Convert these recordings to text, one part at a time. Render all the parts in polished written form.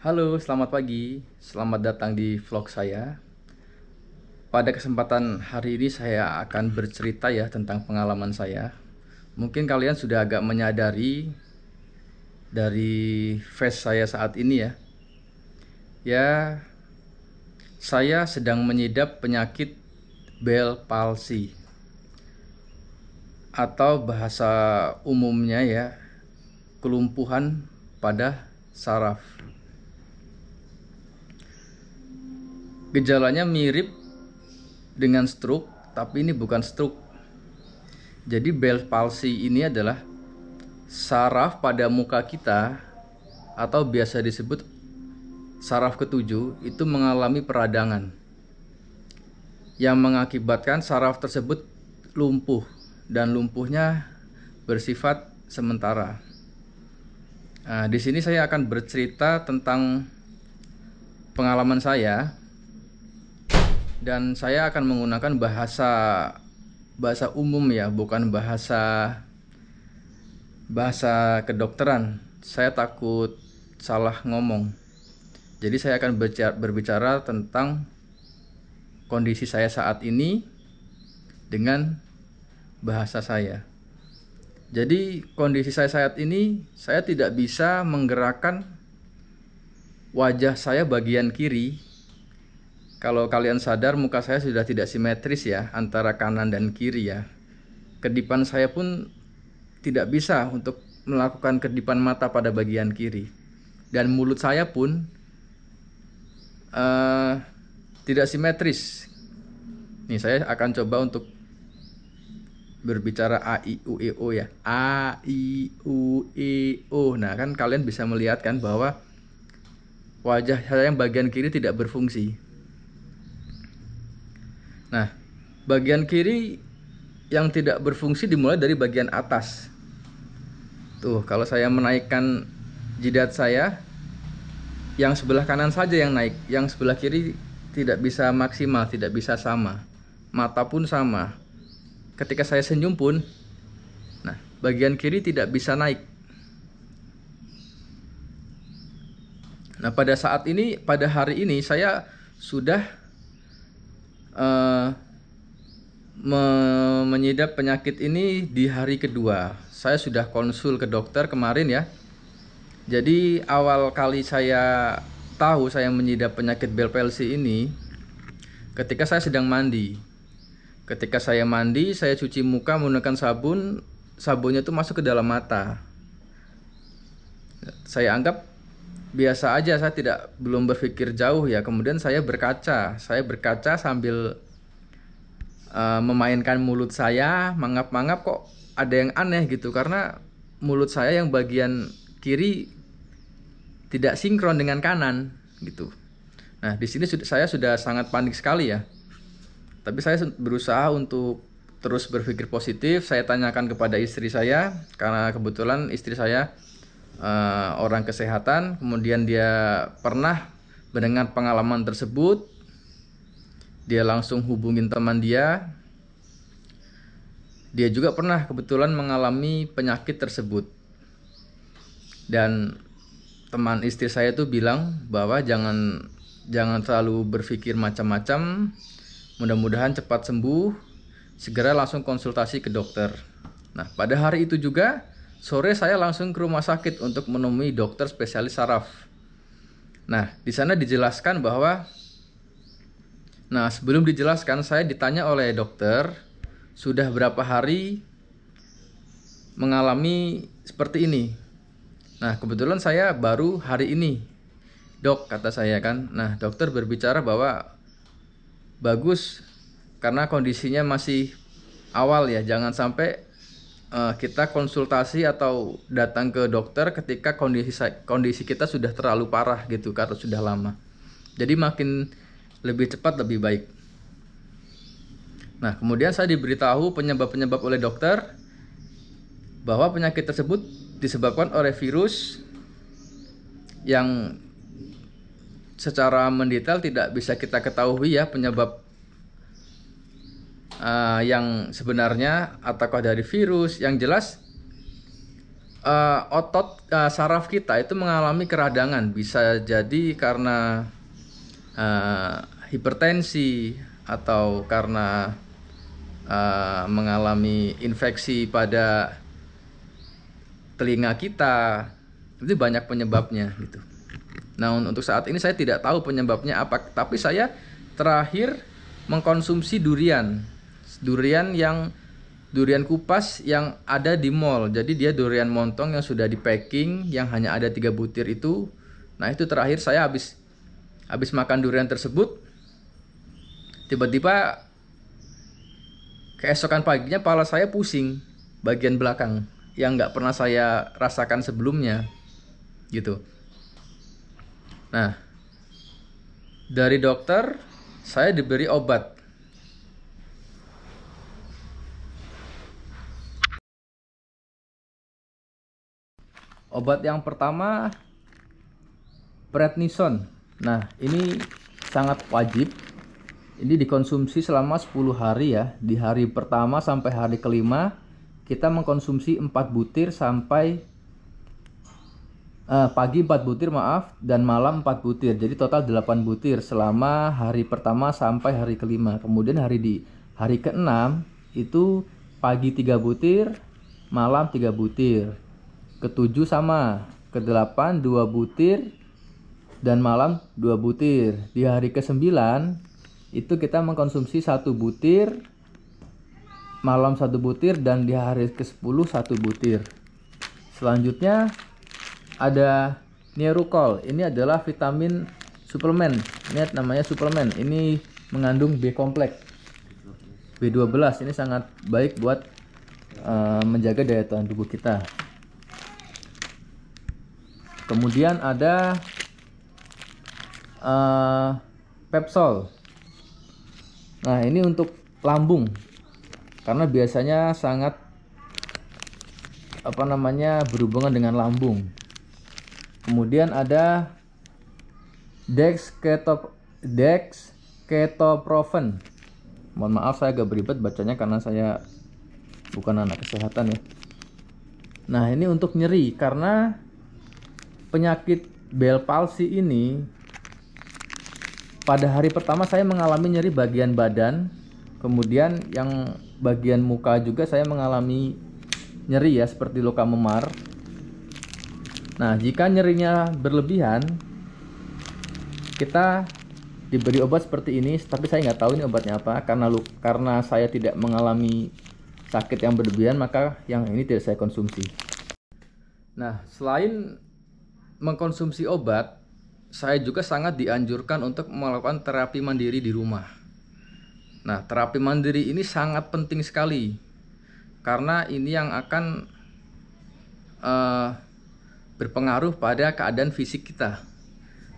Halo, selamat pagi. Selamat datang di vlog saya. Pada kesempatan hari ini saya akan bercerita ya tentang pengalaman saya. Mungkin kalian sudah agak menyadari dari face saya saat ini ya. Ya, saya sedang mengidap penyakit Bell palsy atau bahasa umumnya ya, kelumpuhan pada saraf. Gejalanya mirip dengan stroke, tapi ini bukan stroke. Jadi Bell palsy ini adalah saraf pada muka kita atau biasa disebut saraf ketujuh itu mengalami peradangan yang mengakibatkan saraf tersebut lumpuh, dan lumpuhnya bersifat sementara. Nah, di sini saya akan bercerita tentang pengalaman saya, dan saya akan menggunakan bahasa umum ya, bukan bahasa kedokteran. Saya takut salah ngomong. Jadi saya akan berbicara tentang kondisi saya saat ini dengan bahasa saya. Jadi kondisi saya saat ini, saya tidak bisa menggerakkan wajah saya bagian kiri. Kalau kalian sadar, muka saya sudah tidak simetris ya, antara kanan dan kiri ya. Kedipan saya pun tidak bisa untuk melakukan kedipan mata pada bagian kiri. Dan mulut saya pun tidak simetris. Nih, saya akan coba untuk berbicara a i u e o ya. A i u e o. Nah, kan kalian bisa melihat kan bahwa wajah saya yang bagian kiri tidak berfungsi. Nah, bagian kiri yang tidak berfungsi dimulai dari bagian atas. Tuh, kalau saya menaikkan jidat saya, yang sebelah kanan saja yang naik, yang sebelah kiri tidak bisa maksimal, tidak bisa sama. Mata pun sama. Ketika saya senyum pun, nah, bagian kiri tidak bisa naik. Nah, pada saat ini, pada hari ini saya sudah mengidap penyakit ini di hari kedua. Saya sudah konsul ke dokter kemarin ya. Jadi awal kali saya tahu saya mengidap penyakit Bell palsy ini ketika saya sedang mandi. Ketika saya mandi, saya cuci muka menggunakan sabun, sabunnya itu masuk ke dalam mata. Saya anggap biasa aja, saya belum berpikir jauh ya. Kemudian saya berkaca sambil memainkan mulut saya, mangap-mangap, kok ada yang aneh gitu, karena mulut saya yang bagian kiri tidak sinkron dengan kanan gitu. Nah, di sini saya sudah sangat panik sekali ya. Tapi saya berusaha untuk terus berpikir positif. Saya tanyakan kepada istri saya, karena kebetulan istri saya orang kesehatan. Kemudian dia pernah mendengar pengalaman tersebut. Dia langsung hubungin teman dia. Dia juga pernah kebetulan mengalami penyakit tersebut. Dan teman istri saya tuh bilang bahwa jangan terlalu berpikir macam-macam. Mudah-mudahan cepat sembuh, segera langsung konsultasi ke dokter. Nah, pada hari itu juga sore saya langsung ke rumah sakit untuk menemui dokter spesialis saraf. Nah, di sana dijelaskan bahwa, nah, sebelum dijelaskan saya ditanya oleh dokter, sudah berapa hari mengalami seperti ini. Nah, kebetulan saya baru hari ini, dok, kata saya kan. Nah, dokter berbicara bahwa bagus, karena kondisinya masih awal ya, jangan sampai kita konsultasi atau datang ke dokter ketika kondisi kita sudah terlalu parah gitu, karena sudah lama. Jadi makin lebih cepat lebih baik. Nah, kemudian saya diberitahu penyebab oleh dokter bahwa penyakit tersebut disebabkan oleh virus yang secara mendetail tidak bisa kita ketahui ya penyebab yang sebenarnya, ataukah dari virus. Yang jelas otot saraf kita itu mengalami keradangan. Bisa jadi karena hipertensi atau karena mengalami infeksi pada telinga kita. Itu banyak penyebabnya gitu. Nah, untuk saat ini saya tidak tahu penyebabnya apa, tapi saya terakhir mengkonsumsi durian kupas yang ada di mall. Jadi dia durian montong yang sudah di packing, yang hanya ada 3 butir itu. Nah, itu terakhir saya habis makan durian tersebut, tiba-tiba keesokan paginya kepala saya pusing bagian belakang yang nggak pernah saya rasakan sebelumnya gitu. Nah, dari dokter saya diberi obat. Obat yang pertama prednison. Nah, ini sangat wajib. Ini dikonsumsi selama 10 hari ya. Di hari pertama sampai hari kelima kita mengkonsumsi 4 butir sampai pagi 4 butir maaf, dan malam 4 butir. Jadi total 8 butir selama hari pertama sampai hari kelima. Kemudian hari ke-6 itu pagi 3 butir, malam 3 butir. Ke-7 sama, ke-8 2 butir dan malam 2 butir. Di hari ke-9 itu kita mengkonsumsi 1 butir, malam 1 butir, dan di hari ke-10 1 butir. Selanjutnya ada Neurocol. Ini adalah vitamin suplemen. Ini namanya suplemen. Ini mengandung B kompleks, B12. Ini sangat baik buat menjaga daya tahan tubuh kita. Kemudian ada Pepsol. Nah, ini untuk lambung karena biasanya sangat berhubungan dengan lambung. Kemudian ada dexketoprofen. Mohon maaf saya agak beribet bacanya karena saya bukan anak kesehatan ya. Nah, ini untuk nyeri karena penyakit Bell palsy ini pada hari pertama saya mengalami nyeri bagian badan, kemudian yang bagian muka juga saya mengalami nyeri ya, seperti luka memar. Nah, jika nyerinya berlebihan, kita diberi obat seperti ini, tapi saya nggak tahu ini obatnya apa. Karena saya tidak mengalami sakit yang berlebihan, maka yang ini tidak saya konsumsi. Nah, selain mengkonsumsi obat, saya juga sangat dianjurkan untuk melakukan terapi mandiri di rumah. Nah, terapi mandiri ini sangat penting sekali karena ini yang akan berpengaruh pada keadaan fisik kita.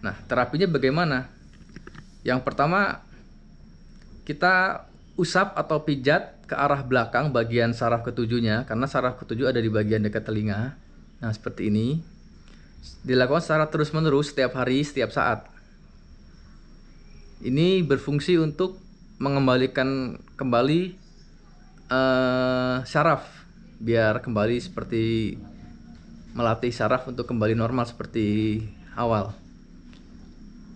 Nah, terapinya bagaimana? Yang pertama, kita usap atau pijat ke arah belakang bagian saraf ketujuhnya, karena saraf ketujuh ada di bagian dekat telinga. Nah, seperti ini. Dilakukan secara terus-menerus setiap hari, setiap saat. Ini berfungsi untuk mengembalikan kembali saraf, biar kembali seperti melatih saraf untuk kembali normal seperti awal.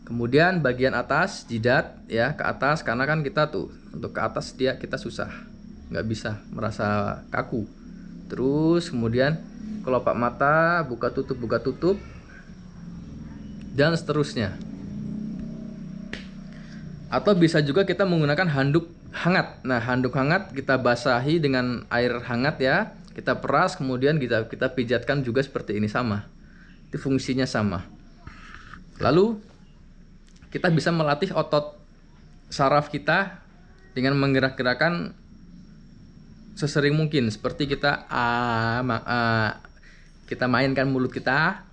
Kemudian bagian atas jidat ya, ke atas, karena kan kita tuh untuk ke atas kita susah, nggak bisa, merasa kaku. Terus kemudian kelopak mata, buka tutup, dan seterusnya. Atau bisa juga kita menggunakan handuk hangat. Nah, handuk hangat kita basahi dengan air hangat ya, kita peras, kemudian kita pijatkan juga seperti ini, sama. Itu fungsinya sama. Lalu kita bisa melatih otot saraf kita dengan menggerak-gerakkan sesering mungkin, seperti kita mainkan mulut kita,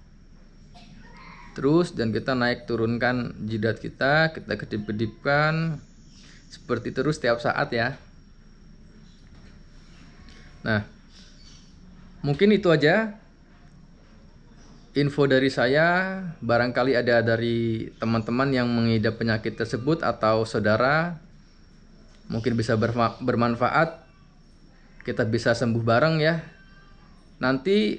terus, dan kita naik turunkan jidat kita kedip-kedipkan seperti terus setiap saat ya. Nah, mungkin itu aja info dari saya. Barangkali ada dari teman-teman yang mengidap penyakit tersebut atau saudara, mungkin bisa bermanfaat. Kita bisa sembuh bareng ya. Nanti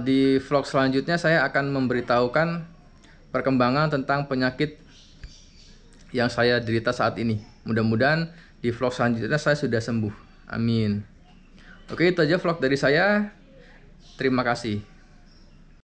di vlog selanjutnya saya akan memberitahukan perkembangan tentang penyakit yang saya derita saat ini. Mudah-mudahan di vlog selanjutnya saya sudah sembuh. Amin. Oke, itu aja vlog dari saya. Terima kasih.